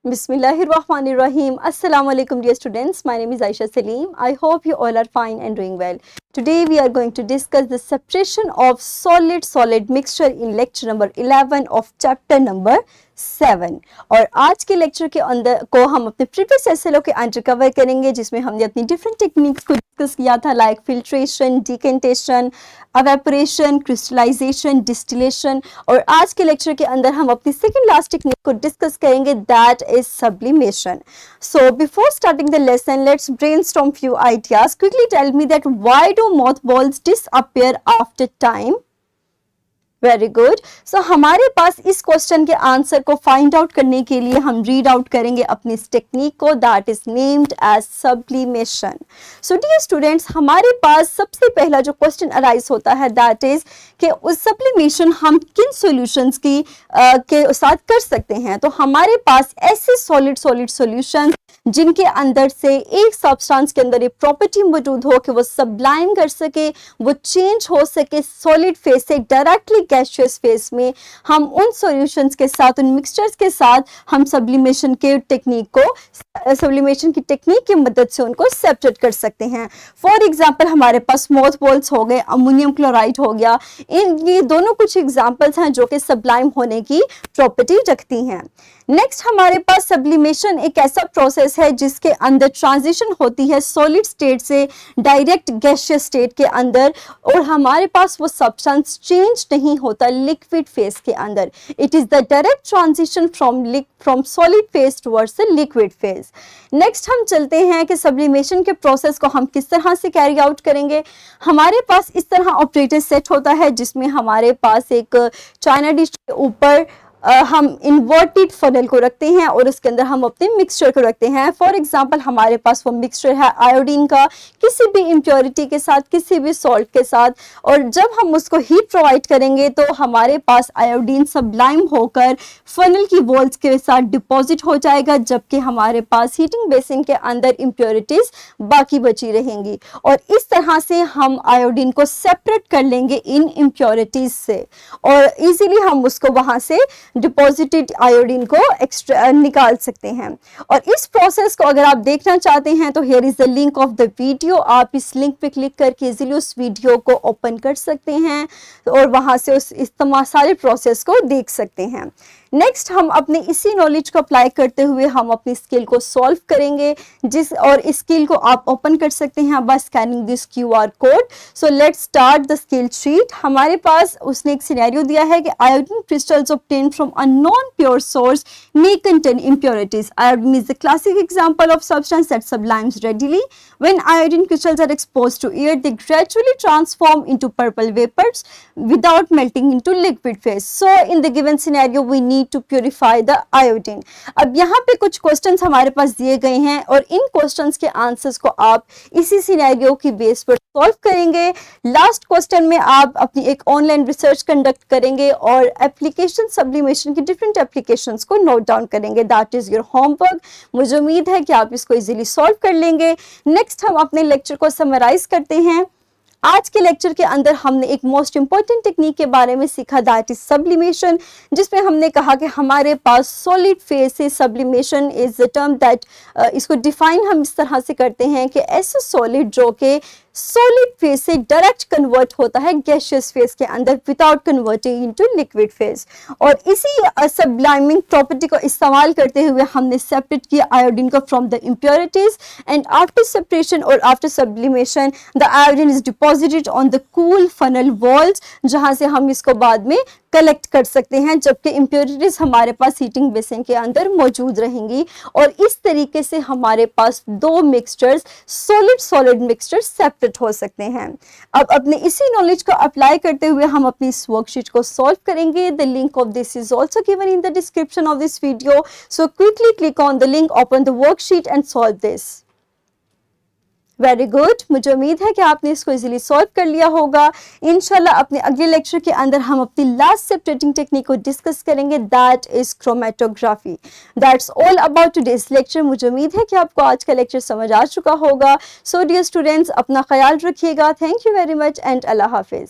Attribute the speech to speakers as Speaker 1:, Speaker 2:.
Speaker 1: Bismillahirrahmanirrahim. Assalamu alaikum dear students. My name is Aisha Salim. I hope you all are fine and doing well. Today we are going to discuss the separation of solid mixture in lecture number 11 of chapter number 7. और आज के lecture के अंदर को हम अपने previous SLO के under cover करेंगे, जिसमें हमने अपनी डिफरेंट टेक्निक्स को डिस्कस किया था, like filtration, decantation, evaporation, crystallisation, distillation. और आज के लेक्चर के अंदर हम अपनी सेकंड लास्ट टेक्निक को डिस्कस करेंगे, that is sublimation. So before starting the lesson, let's brainstorm few ideas. Quickly tell me that why do mothballs disappear after time? Very good. So हमारे पास इस क्वेश्चन के आंसर को find out करने के लिए हम रीड आउट करेंगे अपनी इस टेक्निक को, that is named as sublimation. So dear students, हमारे पास सबसे पहला जो क्वेश्चन अराइज होता है दैट इज कि उस सब्लिमेशन हम किन सॉल्यूशंस के साथ कर सकते हैं। तो हमारे पास ऐसे सॉलिड सॉल्यूशंस जिनके अंदर से एक सब्सटेंस के अंदर ये प्रॉपर्टी मौजूद हो कि वो सब्लाइम कर सके, वो चेंज हो सके सॉलिड फेज से डायरेक्टली गैसियस फेज में, हम उन सॉल्यूशंस के साथ, उन मिक्सचर्स के साथ हम सब्लिमेशन की टेक्निक की मदद से उनको सेपरेट कर सकते हैं। फॉर एग्जांपल हमारे पास मोथबॉल्स हो गए, अमोनियम क्लोराइड हो गया, ये दोनों कुछ एग्जांपल्स हैं जो कि सब्लाइम होने की प्रॉपर्टी रखती हैं। नेक्स्ट हमारे पास सब्लिमेशन एक ऐसा प्रोसेस है जिसके अंदर ट्रांजिशन होती है सॉलिड स्टेट से डायरेक्ट गैसियस स्टेट के अंदर, और हमारे पास वो सब्सटेंस चेंज नहीं होता लिक्विड फेज के अंदर। It is the direct transition from solid phase towards the liquid phase. Next हम चलते हैं कि सब्लिमेशन के प्रोसेस को हम किस तरह से कैरी आउट करेंगे। हमारे पास इस तरह ऑपरेटर सेट होता है जिसमें हमारे पास एक चाइना डिश के ऊपर हम इन्वर्टेड फनल को रखते हैं और उसके अंदर हम अपने मिक्सचर को रखते हैं। फॉर एग्जांपल हमारे पास वो मिक्सचर है आयोडीन का, किसी भी इम्प्योरिटी के साथ, किसी भी सॉल्ट के साथ, और जब हम उसको हीट प्रोवाइड करेंगे तो हमारे पास आयोडीन सब्लाइम होकर फनल की वॉल्स के साथ डिपॉजिट हो जाएगा, जबकि हमारे पास हीटिंग बेसिन के अंदर इम्प्योरिटीज बाकी बची रहेंगी। और इस तरह से हम आयोडीन को सेपरेट कर लेंगे इन इम्प्योरिटीज से, और इजीली हम उसको वहां से डिपॉजिटेड आयोडीन को निकाल सकते हैं। और इस प्रोसेस को अगर आप देखना चाहते हैं तो here is the link of the video. आप इस लिंक पे क्लिक करके इजीली उस वीडियो को ओपन कर सकते हैं और वहां से इस तमाम सारे प्रोसेस को देख सकते हैं। नेक्स्ट हम अपने इसी नॉलेज को अप्लाई करते हुए हम अपनी स्किल को सॉल्व करेंगे, और इस स्किल को आप ओपन कर सकते हैं by scanning this QR code. So let's start the skill sheet. हमारे पास उसने एक सिनेरियो दिया है कि iodine crystals obtained from a non pure source may contain impurities. Iodine is the classic example of substance that sublimes readily. When iodine crystals are exposed to air, they gradually transform into purple vapors without melting into liquid phase. So, in the given scenario, we need to purify the iodine. अब यहाँ पे कुछ questions हमारे पास दिए गए हैं और इन questions के आंसर्स को आप इसी सिनेरियो की बेस पर सॉल्व करेंगे। लास्ट क्वेश्चन में आप अपनी एक ऑनलाइन रिसर्च कंडक्ट करेंगे और एप्लीकेशन सब्लिमेशन की डिफरेंट एप्लीकेशंस को नोट डाउन करेंगे। That is your homework. मुझे उम्मीद है कि आप इसको इजीली सॉल्व कर लेंगे। नेक्स्ट हम अपने लेक्चर को समराइज करते हैं। आज के लेक्चर के अंदर हमने एक मोस्ट इंपॉर्टेंट टेक्निक के बारे में सीखा, दैट इज सब्लिमेशन, जिसमें हमने कहा कि हमारे पास सॉलिड फेज से sublimation is the term that इसको डिफाइन हम इस तरह से करते हैं कि ऐसे सॉलिड जो कि सॉलिड फेज से डायरेक्ट कन्वर्ट होता है गैसियस फेज के अंदर without converting into liquid phase. और इसी सब्लाइमिंग प्रॉपर्टी को इस्तेमाल करते हुए हमने सेपरेट किया आयोडीन को from the impurities, and after separation और after sublimation the iodine is deposited on the cool funnel walls, जहां से हम इसको बाद में कलेक्ट कर सकते हैं, जबकि इम्प्योरिटीज हमारे पास हीटिंग बेसिन के अंदर मौजूद रहेंगी। और इस तरीके से हमारे पास दो मिक्सचर्स, सॉलिड मिक्सचर्स सेपरेट हो सकते हैं। अब अपने इसी नॉलेज को अप्लाई करते हुए हम अपनी इस वर्कशीट को सॉल्व करेंगे। The link of this is also given in the description of this video, so quickly click on the link, open the worksheet and solve this. Very good. मुझे उम्मीद है कि आपने इसको इजीली सॉल्व कर लिया होगा। इंशाल्लाह अपने अगले लेक्चर के अंदर हम अपनी लास्ट सेपरेटिंग टेक्निक को डिस्कस करेंगे, that is chromatography. That's all about today's lecture. मुझे उम्मीद है कि आपको आज का लेक्चर समझ आ चुका होगा। सो डियर स्टूडेंट्स, अपना ख्याल रखिएगा। Thank you very much and Allah Hafiz.